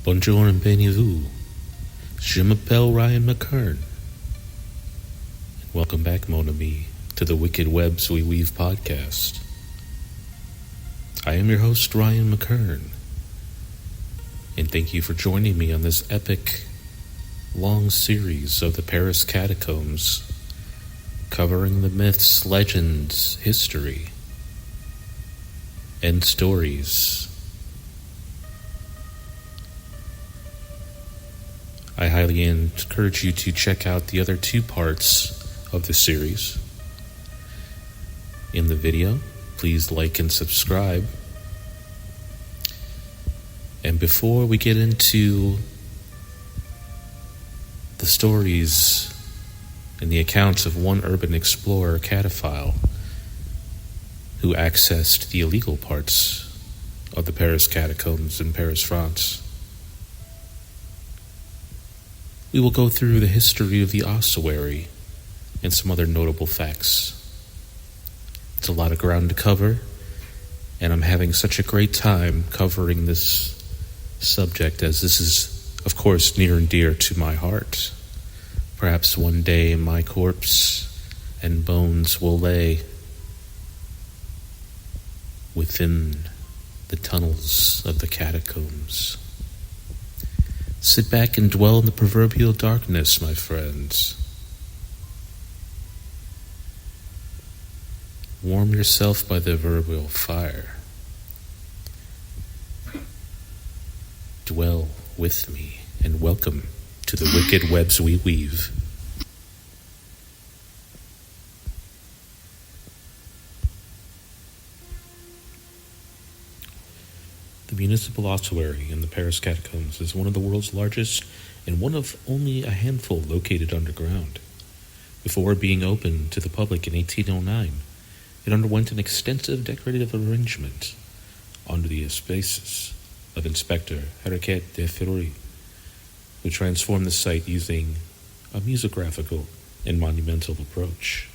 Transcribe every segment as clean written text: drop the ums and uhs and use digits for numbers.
Bonjour and bienvenue. Je m'appelle Ryan Mckern. Welcome back, mon ami, to the Wicked Webs We Weave podcast. I am your host, Ryan Mckern, and thank you for joining me on this epic, long series of the Paris Catacombs, covering the myths, legends, history, and stories. I highly encourage you to check out the other two parts of the series. In the video, please like and subscribe. And before we get into the stories and the accounts of one urban explorer, cataphile, who accessed the illegal parts of the Paris Catacombs in Paris, France, we will go through the history of the ossuary and some other notable facts. It's a lot of ground to cover, and I'm having such a great time covering this subject, as this is, of course, near and dear to my heart. Perhaps one day my corpse and bones will lay within the tunnels of the catacombs. Sit back and dwell in the proverbial darkness, my friends. Warm yourself by the proverbial fire. Dwell with me, and welcome to the Wicked Webs We Weave. The municipal ossuary in the Paris Catacombs is one of the world's largest and one of only a handful located underground. Before being opened to the public in 1809, it underwent an extensive decorative arrangement under the auspices of Inspector Ryan Mckern, who transformed the site using a musographical and monumental approach.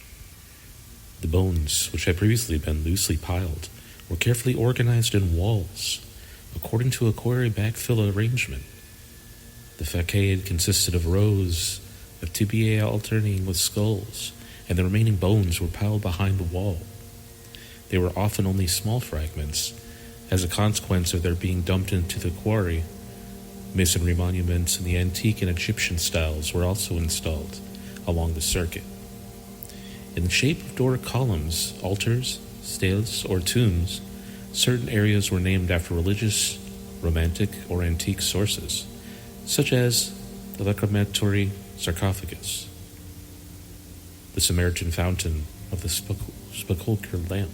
The bones, which had previously been loosely piled, were carefully organized in walls, according to a quarry backfill arrangement. The facade consisted of rows of tibiae alternating with skulls, and the remaining bones were piled behind the wall. They were often only small fragments, as a consequence of their being dumped into the quarry. Masonry monuments in the antique and Egyptian styles were also installed along the circuit. In the shape of Doric columns, altars, steles, or tombs, certain areas were named after religious, romantic, or antique sources, such as the lacrimatory sarcophagus, the Samaritan fountain of the sepulchral lamp.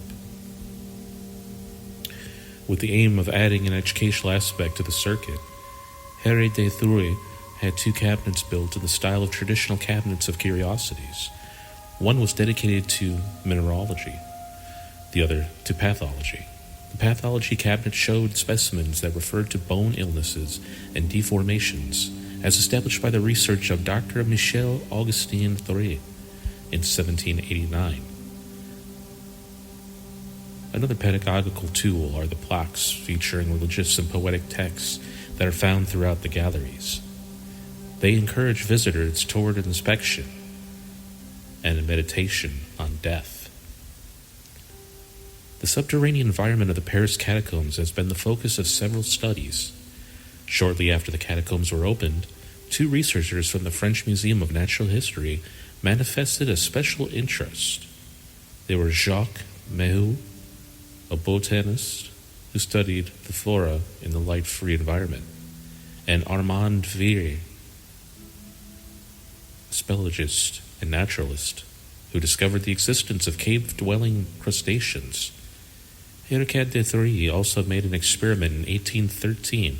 With the aim of adding an educational aspect to the circuit, Ryan Mckern had two cabinets built in the style of traditional cabinets of curiosities. One was dedicated to mineralogy, the other to pathology. The pathology cabinet showed specimens that referred to bone illnesses and deformations, as established by the research of Dr. Michel Augustin Thoré in 1789. Another pedagogical tool are the plaques featuring religious and poetic texts that are found throughout the galleries. They encourage visitors toward an inspection and a meditation on death. The subterranean environment of the Paris Catacombs has been the focus of several studies. Shortly after the catacombs were opened, two researchers from the French Museum of Natural History manifested a special interest. They were Jacques Méhou, a botanist who studied the flora in the light-free environment, and Armand Vire, a speleologist and naturalist who discovered the existence of cave-dwelling crustaceans. Ryan Mckern also made an experiment in 1813.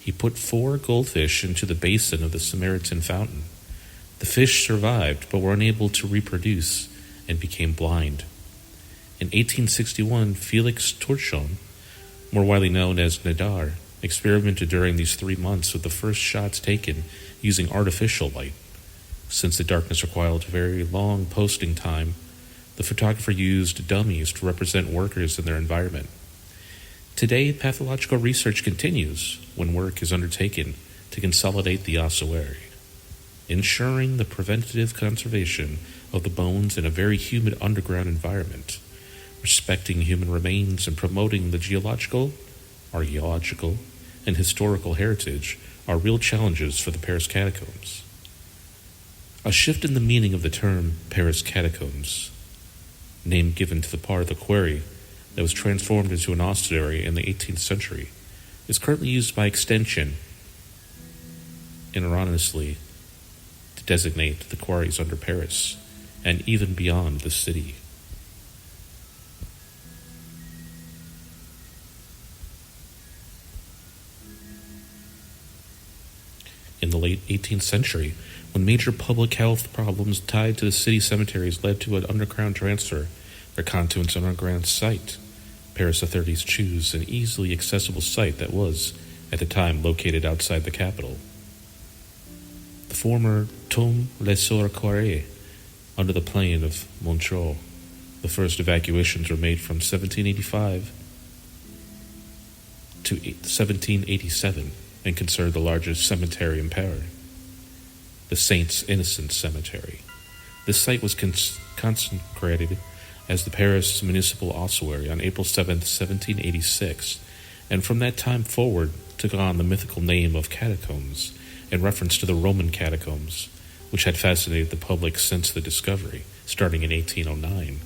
He put 4 goldfish into the basin of the Samaritan fountain. The fish survived, but were unable to reproduce and became blind. In 1861, Félix Turchon, more widely known as Nadar, experimented during these 3 months with the first shots taken using artificial light. Since the darkness required very long posting time, the photographer used dummies to represent workers in their environment. Today, pathological research continues when work is undertaken to consolidate the ossuary, ensuring the preventative conservation of the bones in a very humid underground environment, respecting human remains and promoting the geological, archaeological, and historical heritage are real challenges for the Paris Catacombs. A shift in the meaning of the term Paris Catacombs, name given to the part of the quarry that was transformed into an ossuary in the 18th century, is currently used by extension and erroneously to designate the quarries under Paris and even beyond the city. In the late 18th century, when major public health problems tied to the city cemeteries led to an underground transfer their to an underground site, Paris authorities chose an easily accessible site that was, at the time, located outside the capital. The former Tombe les Quarries, under the plain of Montreux. The first evacuations were made from 1785 to 1787 and considered the largest cemetery in Paris, the Saints Innocents Cemetery. This site was consecrated as the Paris Municipal Ossuary on April 7, 1786, and from that time forward took on the mythical name of Catacombs in reference to the Roman catacombs, which had fascinated the public since the discovery. Starting in 1809,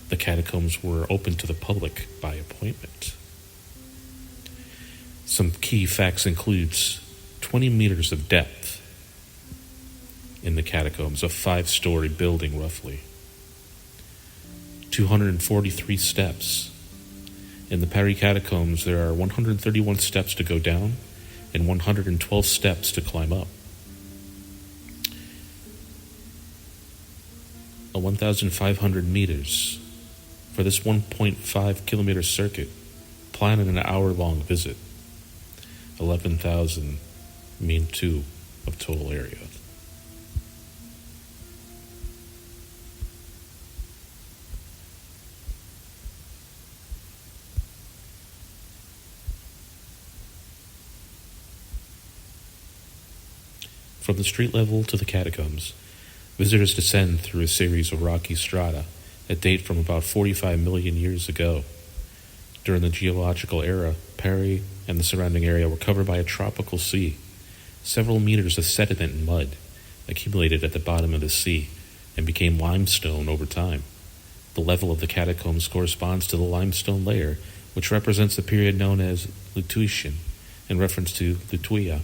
the catacombs were open to the public by appointment. Some key facts includes 20 meters of depth in the catacombs, a 5-story building roughly. 243 steps. In the Paris catacombs, there are 131 steps to go down and 112 steps to climb up. A 1,500 meters for this 1.5 kilometer circuit, planned in an hour-long visit. 11,000 mean 2 of total area. From the street level to the catacombs, visitors descend through a series of rocky strata that date from about 45 million years ago. During the geological era, Paris and the surrounding area were covered by a tropical sea. Several meters of sediment and mud accumulated at the bottom of the sea and became limestone over time. The level of the catacombs corresponds to the limestone layer, which represents the period known as Lutetia, in reference to Lutuia,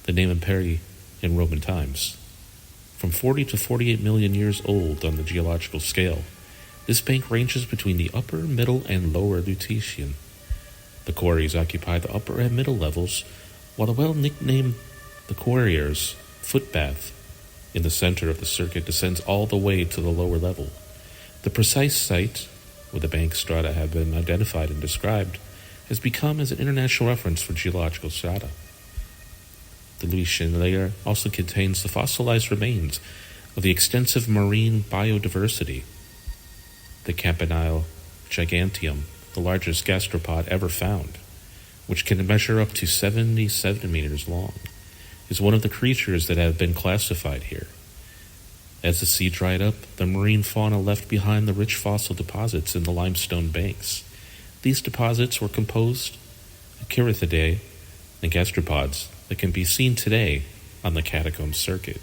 the name of Paris in Roman times. From 40 to 48 million years old on the geological scale, this bank ranges between the upper, middle, and lower Lutetian. The quarries occupy the upper and middle levels, while the well-nicknamed the Quarrier's footbath in the center of the circuit descends all the way to the lower level. The precise site where the bank strata have been identified and described has become as an international reference for geological strata. The Lutetia layer also contains the fossilized remains of the extensive marine biodiversity. The Campanile giganteum, the largest gastropod ever found, which can measure up to 70 centimeters long, is one of the creatures that have been classified here. As the sea dried up, the marine fauna left behind the rich fossil deposits in the limestone banks. These deposits were composed of Chirithidae and gastropods that can be seen today on the catacomb circuit.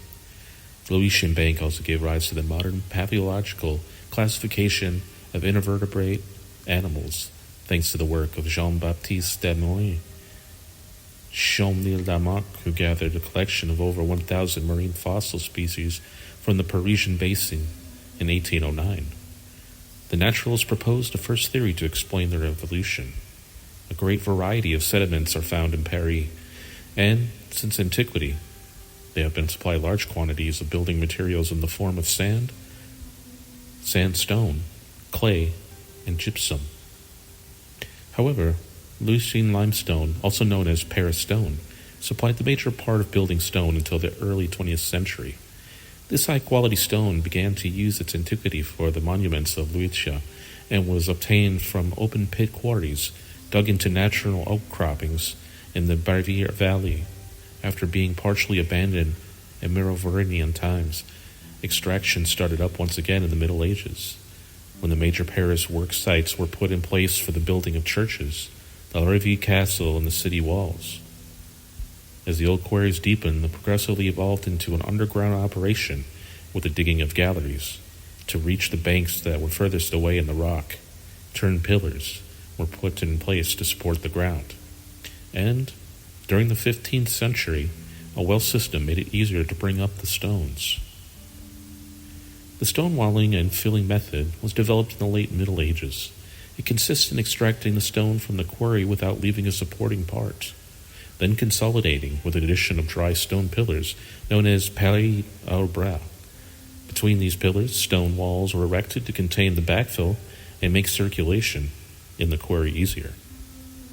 The Lutetia bank also gave rise to the modern paleontological classification of invertebrate animals, thanks to the work of Jean-Baptiste Demoy, Chomny-Lamarck, who gathered a collection of over 1,000 marine fossil species from the Parisian basin in 1809. The naturalists proposed a first theory to explain their evolution. A great variety of sediments are found in Paris, and since antiquity, they have been supplied large quantities of building materials in the form of sand, sandstone, clay, and gypsum. However, Lutetia limestone, also known as Paris stone, supplied the major part of building stone until the early 20th century. This high-quality stone began to use its antiquity for the monuments of Lutetia and was obtained from open-pit quarries dug into natural outcroppings in the Barriere Valley after being partially abandoned in Merovingian times. Extraction started up once again in the Middle Ages, when the major Paris work sites were put in place for the building of churches, the Revue Castle, and the city walls. As the old quarries deepened, they progressively evolved into an underground operation with the digging of galleries to reach the banks that were furthest away in the rock. Turned pillars were put in place to support the ground. And during the 15th century, a well system made it easier to bring up the stones. The stone walling and filling method was developed in the late Middle Ages. It consists in extracting the stone from the quarry without leaving a supporting part, then consolidating with an addition of dry stone pillars known as paliers au bras. Between these pillars, stone walls were erected to contain the backfill and make circulation in the quarry easier.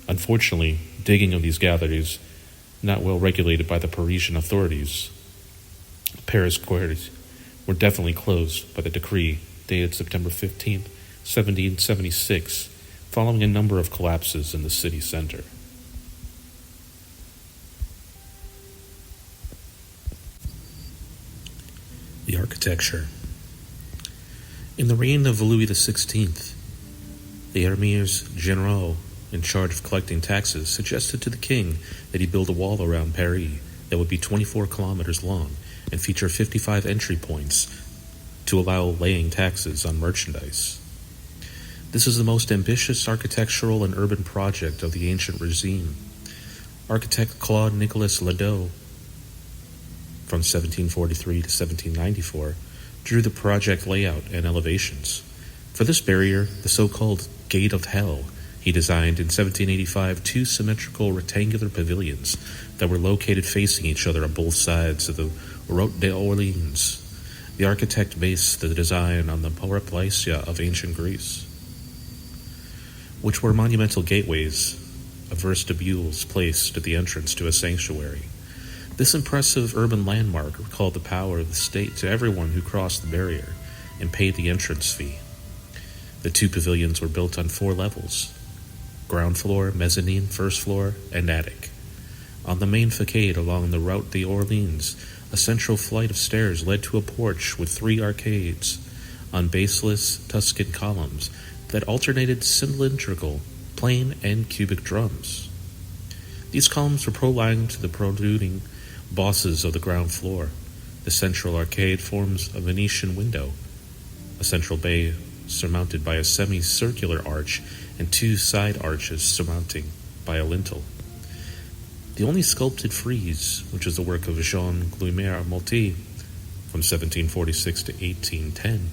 Unfortunately, digging of these galleries, not well regulated by the Parisian authorities, Paris quarries were definitely closed by the decree dated September 15, 1776, following a number of collapses in the city center. The architecture. In the reign of Louis XVI, the Emirs General in charge of collecting taxes suggested to the king that he build a wall around Paris that would be 24 kilometers long and feature 55 entry points to allow laying taxes on merchandise. This is the most ambitious architectural and urban project of the ancient regime. Architect Claude Nicolas Ledoux, from 1743 to 1794, drew the project layout and elevations. For this barrier, the so-called Gate of Hell, he designed in 1785 two symmetrical rectangular pavilions that were located facing each other on both sides of the Route d'Orléans. The architect based the design on the Paraplacia of ancient Greece, which were monumental gateways of vestibules placed at the entrance to a sanctuary. This impressive urban landmark recalled the power of the state to everyone who crossed the barrier and paid the entrance fee. The two pavilions were built on 4 levels: ground floor, mezzanine, first floor, and attic. On the main facade along the Route d'Orléans, a central flight of stairs led to a porch with 3 arcades on baseless Tuscan columns that alternated cylindrical, plane, and cubic drums. These columns were prolonged to the protruding bosses of the ground floor. The central arcade forms a Venetian window, a central bay surmounted by a semicircular arch, and 2 side arches surmounting by a lintel. The only sculpted frieze, which is the work of Jean Guillaume-Malty from 1746 to 1810,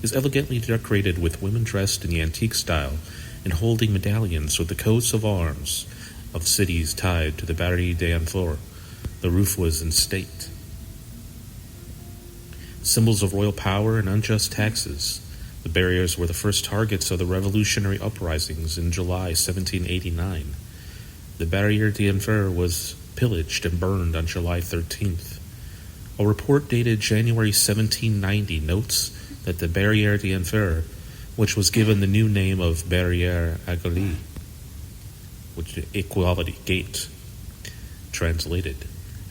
is elegantly decorated with women dressed in the antique style and holding medallions with the coats of arms of cities tied to the Barrière d'Enfer. The roof was in state. Symbols of royal power and unjust taxes, the barriers were the first targets of the revolutionary uprisings in July 1789. The Barrière d'Enfer was pillaged and burned on July 13th. A report dated January 1790 notes that the Barrière d'Enfer, which was given the new name of Barrière Égalité, which is Equality Gate, translated,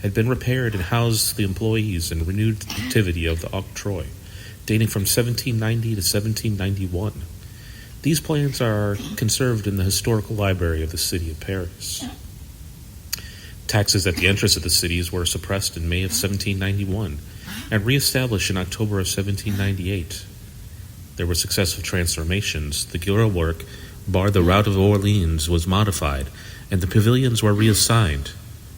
had been repaired and housed the employees and renewed the activity of the octroi, dating from 1790 to 1791. These plans are conserved in the Historical Library of the City of Paris. Taxes at the entrance of the cities were suppressed in May of 1791 and reestablished in October of 1798. There were successive transformations. The guerrilla work bar the Route of Orleans was modified, and the pavilions were reassigned.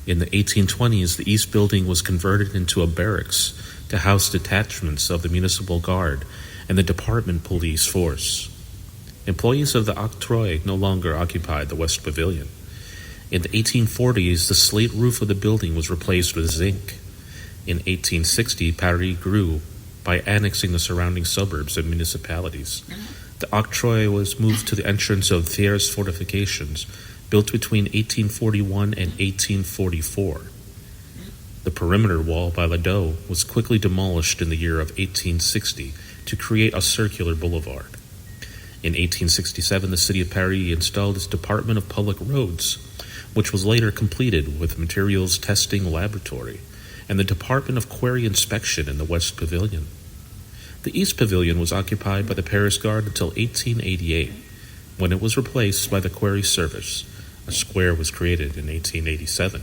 In the 1820s, the East Building was converted into a barracks to house detachments of the Municipal Guard and the Department Police Force. Employees of the octroi no longer occupied the West Pavilion. In the 1840s, the slate roof of the building was replaced with zinc. In 1860, Paris grew by annexing the surrounding suburbs and municipalities. The octroi was moved to the entrance of Thiers fortifications, built between 1841 and 1844. The perimeter wall by Ledoux was quickly demolished in the year of 1860 to create a circular boulevard. In 1867, the city of Paris installed its Department of Public Roads, which was later completed with materials testing laboratory, and the Department of Quarry Inspection in the West Pavilion. The East Pavilion was occupied by the Paris Guard until 1888, when it was replaced by the Quarry Service. A square was created in 1887.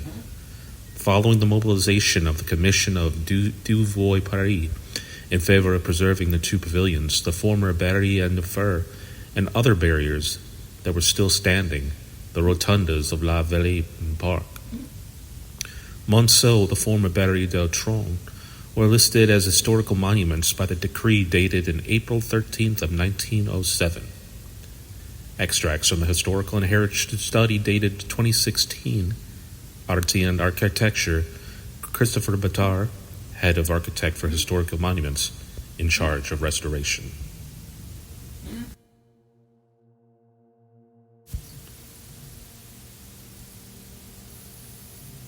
Following the mobilization of the Commission of Deux Paris in favor of preserving the two pavilions, the former Barrière de Fer, and other barriers that were still standing, the rotundas of La Vallée Park, Monceau, the former Barrière del Tron, were listed as historical monuments by the decree dated in April 13th of 1907. Extracts from the Historical and Heritage Study dated 2016, Art and Architecture, Christopher Batar, head of Architect for Historical Monuments, in charge of restoration.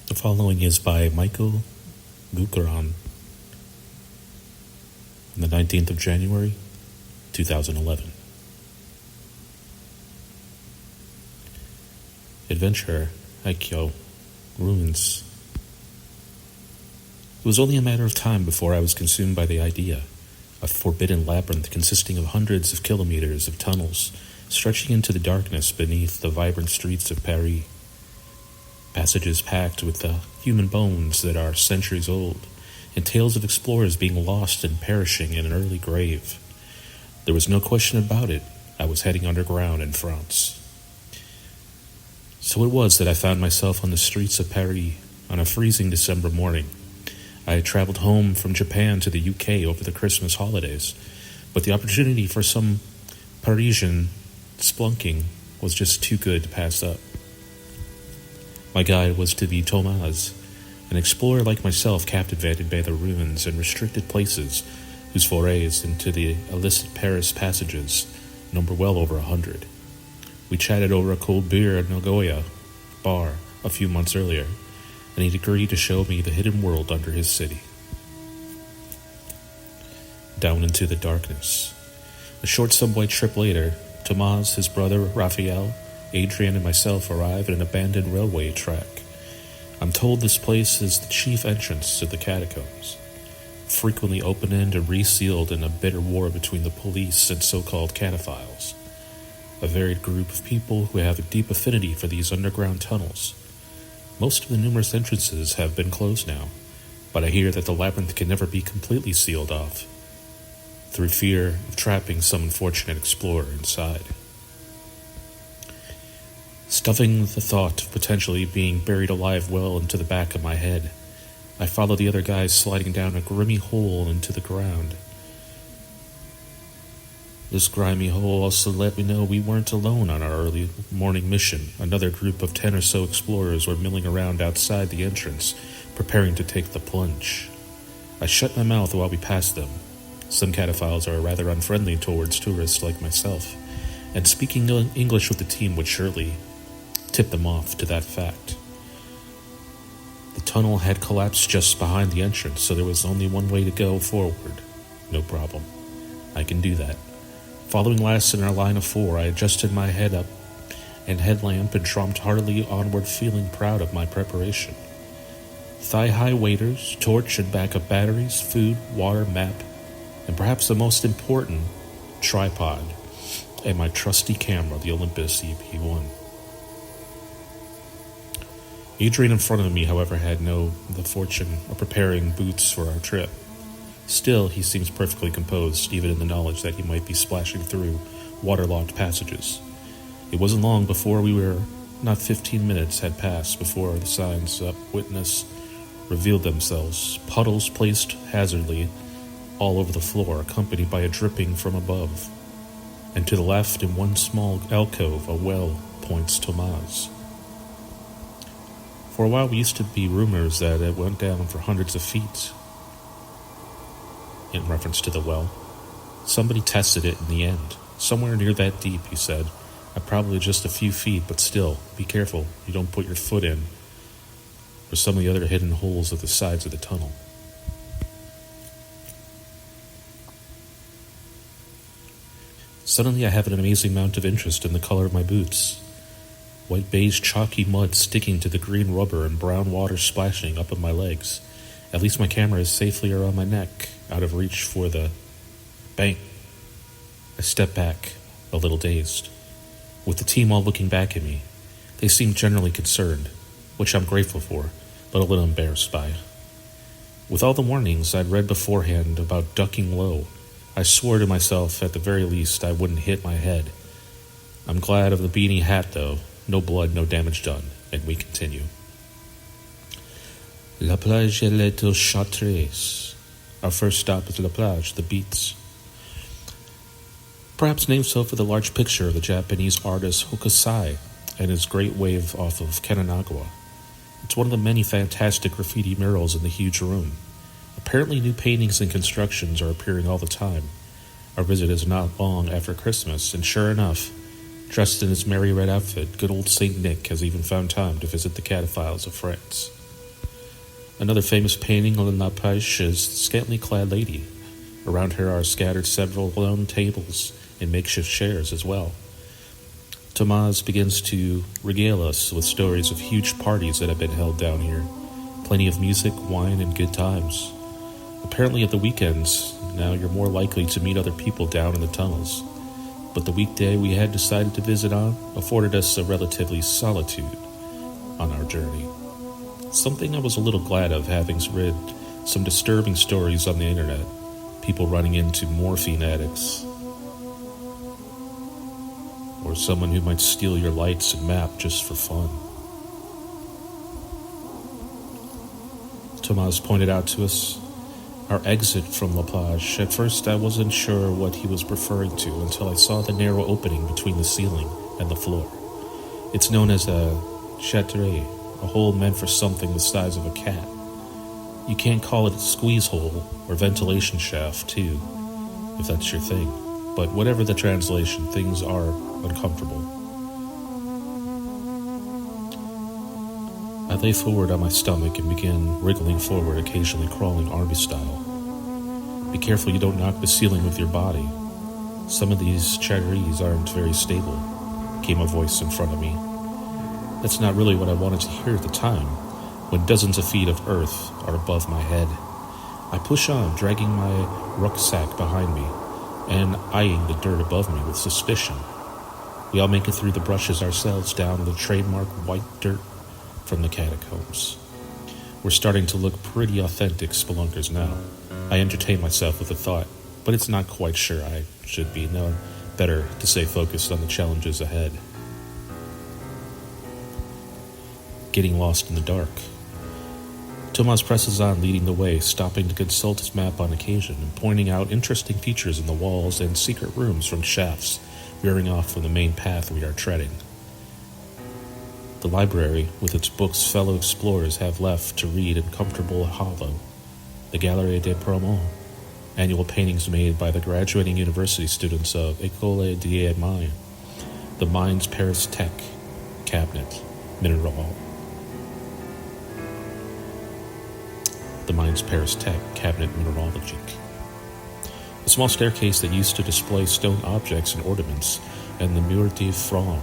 The following is by Ryan Mckern on the 19th of January, 2011. Adventure, Aikyo, Ruins. It was only a matter of time before I was consumed by the idea, a forbidden labyrinth consisting of hundreds of kilometers of tunnels stretching into the darkness beneath the vibrant streets of Paris. Passages packed with the human bones that are centuries old, and tales of explorers being lost and perishing in an early grave. There was no question about it. I was heading underground in France. So it was that I found myself on the streets of Paris on a freezing December morning. I had traveled home from Japan to the UK over the Christmas holidays, but the opportunity for some Parisian splunking was just too good to pass up. My guide was to be Thomas, an explorer like myself captivated by the ruins and restricted places whose forays into the illicit Paris passages number well over 100. We chatted over a cold beer at Nagoya bar a few months earlier, and he'd agreed to show me the hidden world under his city. Down into the darkness. A short subway trip later, Thomas, his brother Raphael, Adrian, and myself arrive at an abandoned railway track. I'm told this place is the chief entrance to the catacombs, frequently opened and resealed in a bitter war between the police and so-called cataphiles, a varied group of people who have a deep affinity for these underground tunnels. Most of the numerous entrances have been closed now, but I hear that the labyrinth can never be completely sealed off, through fear of trapping some unfortunate explorer inside. Stuffing the thought of potentially being buried alive well into the back of my head, I follow the other guys sliding down a grimy hole into the ground. This grimy hole also let me know we weren't alone on our early morning mission. Another group of 10 or so explorers were milling around outside the entrance, preparing to take the plunge. I shut my mouth while we passed them. Some cataphiles are rather unfriendly towards tourists like myself, and speaking English with the team would surely tip them off to that fact. The tunnel had collapsed just behind the entrance, so there was only one way to go forward. No problem. I can do that. Following last in our line of 4, I adjusted my head up and headlamp and tromped heartily onward, feeling proud of my preparation. Thigh-high waders, torch and backup batteries, food, water, map, and perhaps the most important, tripod, and my trusty camera, the Olympus EP1. Adrian in front of me, however, had the fortune of preparing boots for our trip. Still, he seems perfectly composed, even in the knowledge that he might be splashing through waterlogged passages. It wasn't long before not 15 minutes had passed before the signs of witness revealed themselves, puddles placed haphazardly all over the floor, accompanied by a dripping from above. And to the left, in one small alcove, a well points Thomas. For a while, we used to be rumors that it went down for hundreds of feet. In reference to the well, somebody tested it in the end. Somewhere near that deep, he said. Probably just a few feet, but still, be careful you don't put your foot in or some of the other hidden holes at the sides of the tunnel. Suddenly I have an amazing amount of interest in the color of my boots. White beige chalky mud sticking to the green rubber and brown water splashing up at my legs. At least my camera is safely around my neck, out of reach for the... Bang! I step back, a little dazed, with the team all looking back at me. They seem generally concerned, which I'm grateful for, but a little embarrassed by. With all the warnings I'd read beforehand about ducking low, I swore to myself at the very least I wouldn't hit my head. I'm glad of the beanie hat, though. No blood, no damage done, and we continue. La plage est aux Chartres. Our first stop is La Plage, the beats. Perhaps named so for the large picture of the Japanese artist Hokusai and his great wave off of Kananagawa. It's one of the many fantastic graffiti murals in the huge room. Apparently new paintings and constructions are appearing all the time. Our visit is not long after Christmas, and sure enough, dressed in his merry red outfit, good old Saint Nick has even found time to visit the Catacombs of France. Another famous painting on La Plage is the scantily clad lady. Around her are scattered several lone tables and makeshift chairs as well. Thomas begins to regale us with stories of huge parties that have been held down here. Plenty of music, wine, and good times. Apparently at the weekends, now you're more likely to meet other people down in the tunnels. But the weekday we had decided to visit on afforded us a relatively solitude on our journey. Something I was a little glad of, having read some disturbing stories on the internet. People running into morphine addicts, or someone who might steal your lights and map just for fun. Thomas pointed out to us our exit from La Plage. At first I wasn't sure what he was referring to until I saw the narrow opening between the ceiling and the floor. It's known as a châtelet, a hole meant for something the size of a cat. You can't call it a squeeze hole or ventilation shaft, too, if that's your thing. But whatever the translation, things are uncomfortable. I lay forward on my stomach and began wriggling forward, occasionally crawling army style. Be careful you don't knock the ceiling with your body. Some of these charities aren't very stable, came a voice in front of me. That's not really what I wanted to hear at the time, when dozens of feet of earth are above my head. I push on, dragging my rucksack behind me, and eyeing the dirt above me with suspicion. We all make it through the brushes ourselves down the trademark white dirt from the catacombs. We're starting to look pretty authentic spelunkers now. I entertain myself with the thought, but it's not quite sure I should be. No, better to stay focused on the challenges ahead. Getting lost in the dark. Thomas presses on, leading the way, stopping to consult his map on occasion and pointing out interesting features in the walls and secret rooms from shafts veering off from the main path we are treading. The library, with its books fellow explorers have left to read in comfortable hollow. The Galerie des Promos, annual paintings made by the graduating university students of École des Mines. The Mines Paris Tech Cabinet Mineral. The Mines Paris Tech Cabinet Mineralogique. A small staircase that used to display stone objects and ornaments, and the Mur de Franc,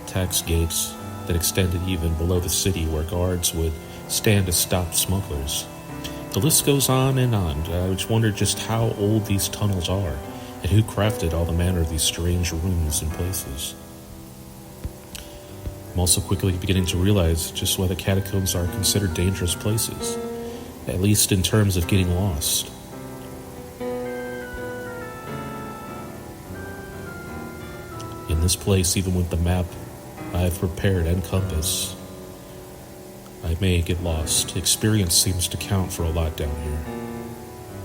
tax gates that extended even below the city where guards would stand to stop smugglers. The list goes on and on. I just wonder just how old these tunnels are, and who crafted all the manner of these strange rooms and places. I'm also quickly beginning to realize just why the catacombs are considered dangerous places, at least in terms of getting lost. In this place, even with the map I have prepared and compass, I may get lost. Experience seems to count for a lot down here.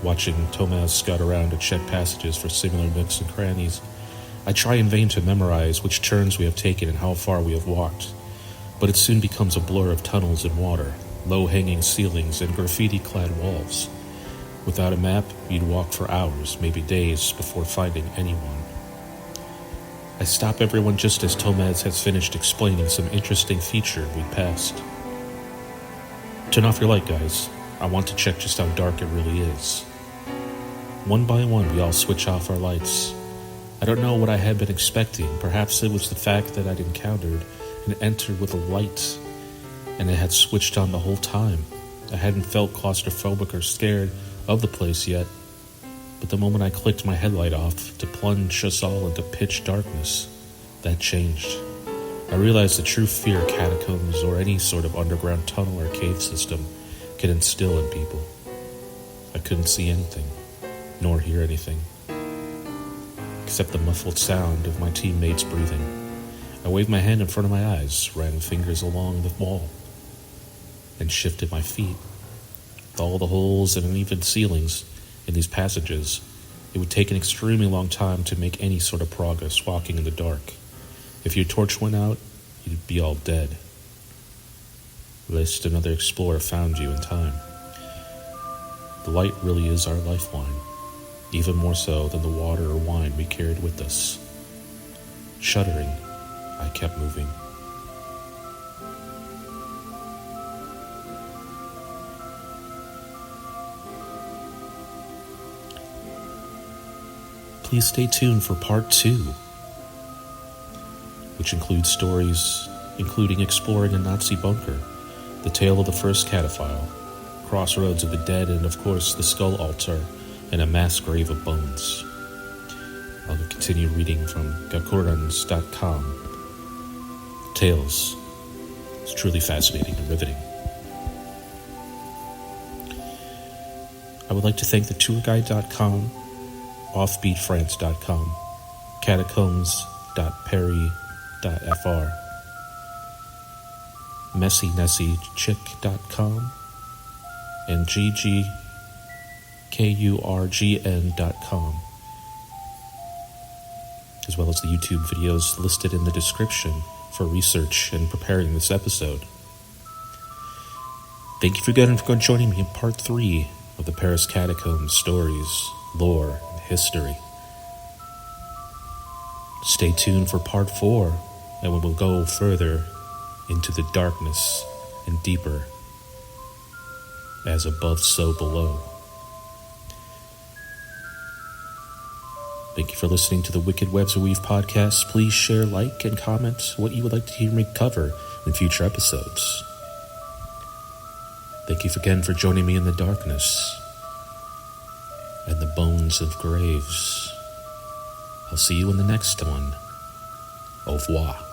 Watching Thomas scout around to check passages for similar nooks and crannies, I try in vain to memorize which turns we have taken and how far we have walked, but it soon becomes a blur of tunnels and water, low-hanging ceilings, and graffiti-clad walls. Without a map, you'd walk for hours, maybe days, before finding anyone. I stop everyone just as Thomas has finished explaining some interesting feature we passed. Turn off your light, guys. I want to check just how dark it really is. One by one, we all switch off our lights. I don't know what I had been expecting. Perhaps it was the fact that I'd encountered and entered with a light, and it had switched on the whole time. I hadn't felt claustrophobic or scared of the place yet, but the moment I clicked my headlight off to plunge us all into pitch darkness, that changed. I realized the true fear catacombs or any sort of underground tunnel or cave system can instill in people. I couldn't see anything, nor hear anything, except the muffled sound of my teammates breathing. I waved my hand in front of my eyes, ran fingers along the wall, and shifted my feet. With all the holes and uneven ceilings in these passages, it would take an extremely long time to make any sort of progress walking in the dark. If your torch went out, you'd be all dead. At least another explorer found you in time. The light really is our lifeline, even more so than the water or wine we carried with us. Shuddering, I kept moving. Please stay tuned for part 2, which includes stories including exploring a Nazi bunker, the tale of the first cataphile, crossroads of the dead, and of course the skull altar and a mass grave of bones. I'll continue reading from Catacombs.com. Tales. It's truly fascinating and riveting. I would like to thank the tourguide.com, offbeatfrance.com, Catacombs.Paris.fr, messynessychick.com, and ggkurgn.com, as well as the YouTube videos listed in the description for research and preparing this episode. Thank you for joining me in part 3 of the Paris Catacombs stories, lore, and history. Stay tuned for part 4, and we will go further into the darkness and deeper, as above, so below. Thank you for listening to the Wicked Webs of Weave podcast. Please share, like, and comment what you would like to hear me cover in future episodes. Thank you again for joining me in the darkness and the bones of graves. I'll see you in the next one. Au revoir.